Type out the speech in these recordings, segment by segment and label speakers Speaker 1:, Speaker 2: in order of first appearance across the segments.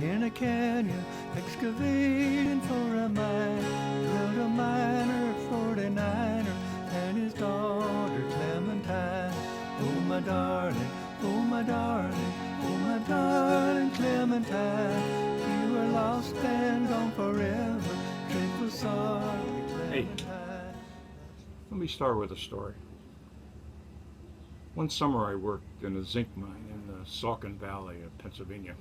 Speaker 1: in a canyon, excavating for a mine. Drilled a miner, 49er, and his daughter Clementine. Oh my darling, oh my darling, oh my darling Clementine. You were lost and gone forever. Drink was sorry, Clementine.
Speaker 2: Let me start with a story. One summer I worked in a zinc mine in the Saucon Valley of Pennsylvania.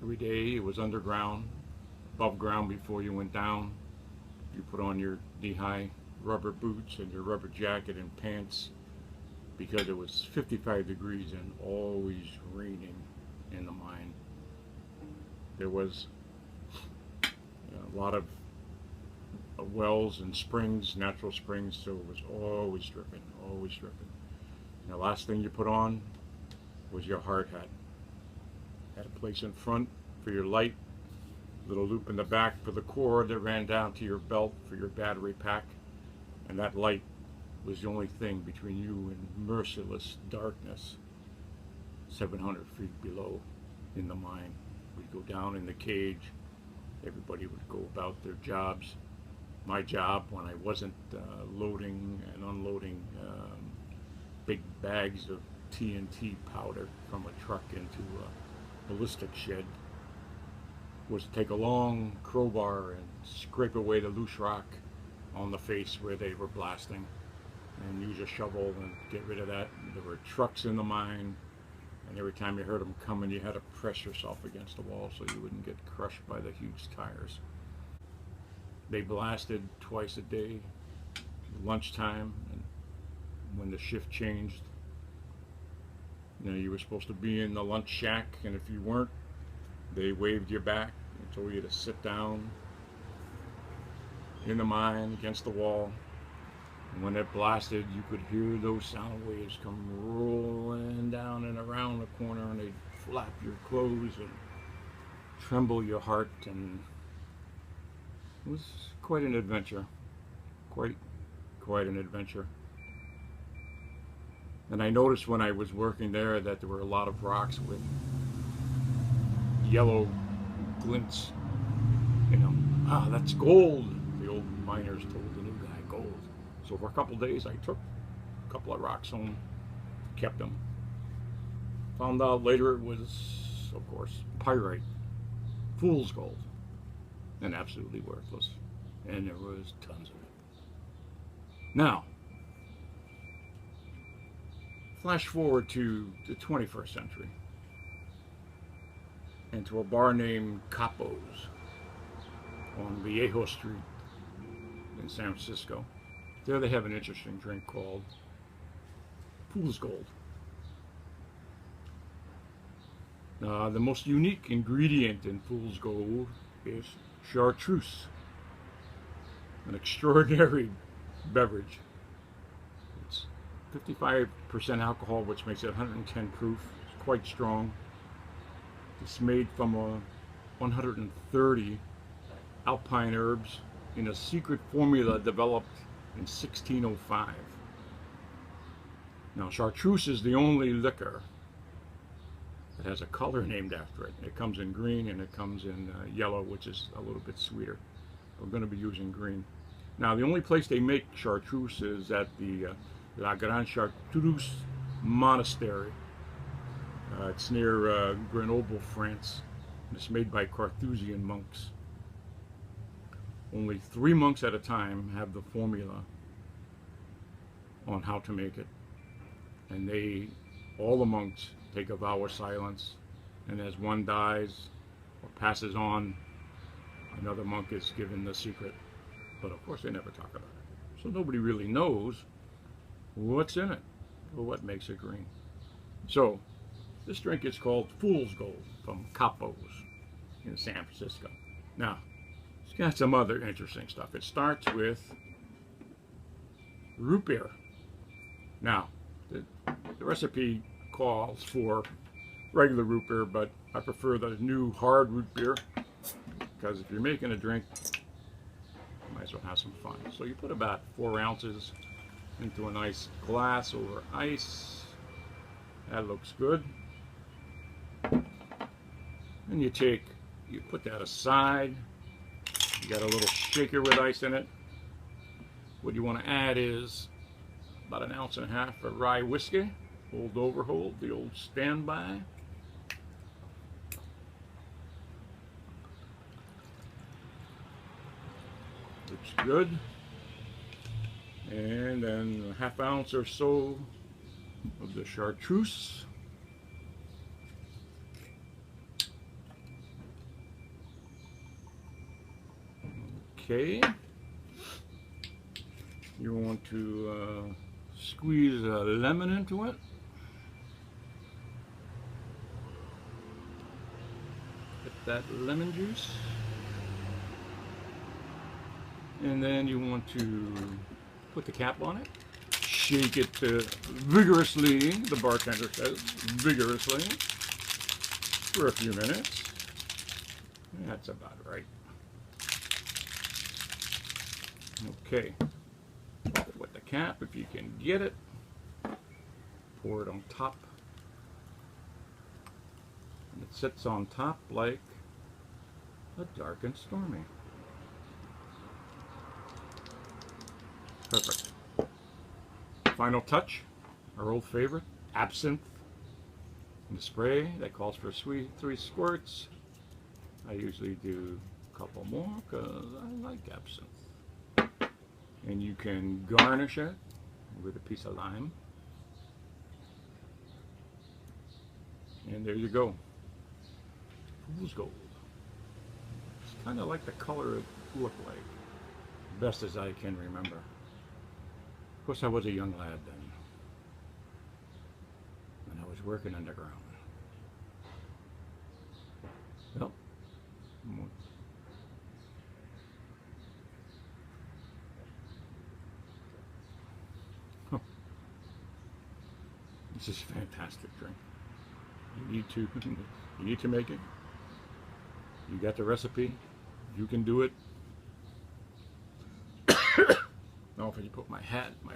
Speaker 2: Every day it was underground, above ground before you went down. You put on your knee-high rubber boots and your rubber jacket and pants because it was 55 degrees and always raining in the mine. There was a lot of wells and springs, natural springs, so it was always dripping, always dripping. And the last thing you put on was your hard hat. Had a place in front for your light, little loop in the back for the cord that ran down to your belt for your battery pack, and that light was the only thing between you and merciless darkness 700 feet below in the mine. We'd go down in the cage, everybody would go about their jobs. My job, when I wasn't loading and unloading big bags of TNT powder from a truck into a ballistic shed, was to take a long crowbar and scrape away the loose rock on the face where they were blasting and use a shovel and get rid of that. There were trucks in the mine, and every time you heard them coming, you had to press yourself against the wall so you wouldn't get crushed by the huge tires. They blasted twice a day, lunchtime, and when the shift changed, you were supposed to be in the lunch shack, and if you weren't, they waved you back and told you to sit down in the mine against the wall. And when it blasted, you could hear those sound waves come rolling down and around the corner, and they'd flap your clothes and tremble your heart, and it was quite an adventure. Quite an adventure. And I noticed when I was working there that there were a lot of rocks with yellow glints. That's gold, the old miners told the new guy, gold. So for a couple days I took a couple of rocks home, kept them. Found out later it was, of course, pyrite, fool's gold, and absolutely worthless. And there was tons of it. Now, flash forward to the 21st century and to a bar named Capo's on Viejo Street in San Francisco. There they have an interesting drink called Fool's Gold. The most unique ingredient in Fool's Gold is Chartreuse, an extraordinary beverage. It's 55% alcohol, which makes it 110 proof. It's quite strong. It's made from 130 alpine herbs in a secret formula developed in 1605. Now, Chartreuse is the only liquor that has a color named after it. It comes in green and it comes in yellow, which is a little bit sweeter. We're going to be using green. Now, the only place they make Chartreuse is at the La Grande Chartreuse Monastery. It's near Grenoble, France. It's made by Carthusian monks. Only 3 monks at a time have the formula on how to make it. And all the monks take a vow of silence, and as one dies or passes on, another monk is given the secret. But of course they never talk about it. So nobody really knows what's in it or what makes it green. So this drink is called Fool's Gold from Capo's in San Francisco. Now, it's got some other interesting stuff. It starts with root beer. Now, the recipe calls for regular root beer, but I prefer the new hard root beer because if you're making a drink, you might as well have some fun. So you put about 4 ounces into a nice glass over ice. That looks good. And you put that aside. You got a little shaker with ice in it. What you want to add is about 1.5 ounces of rye whiskey. Old Overhold, the old standby. Looks good. And then 1/2 ounce or so of the Chartreuse. Okay. You want to squeeze a lemon into it. Get that lemon juice. And then you want to put the cap on it. Shake it vigorously, the bartender says, vigorously, for a few minutes. That's about right. Okay, with the cap, if you can get it, pour it on top. And it sits on top like a dark and stormy. Perfect. Final touch, our old favorite, absinthe in the spray. That calls for 3 squirts. I usually do a couple more because I like absinthe. And you can garnish it with a piece of lime. And there you go. Fool's gold. It's kind of like the color it looked like, best as I can remember. Of course, I was a young lad then, and I was working underground. Well, this is a fantastic drink. You need to make it. You got the recipe. You can do it. Now, if I put my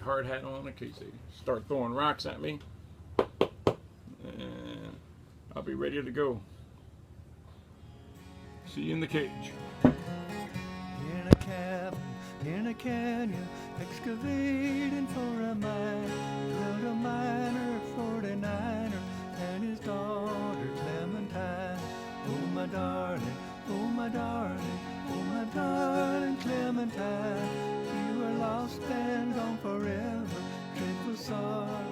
Speaker 2: hard hat on in case they start throwing rocks at me, and I'll be ready to go. See you in the cage.
Speaker 1: In a cabin, in a canyon, excavating for a mine, dwelled a miner, 49er, and his daughter Clementine. Oh my darling, oh my darling, oh my darling Clementine. You were lost and gone forever, dreadful sorrow.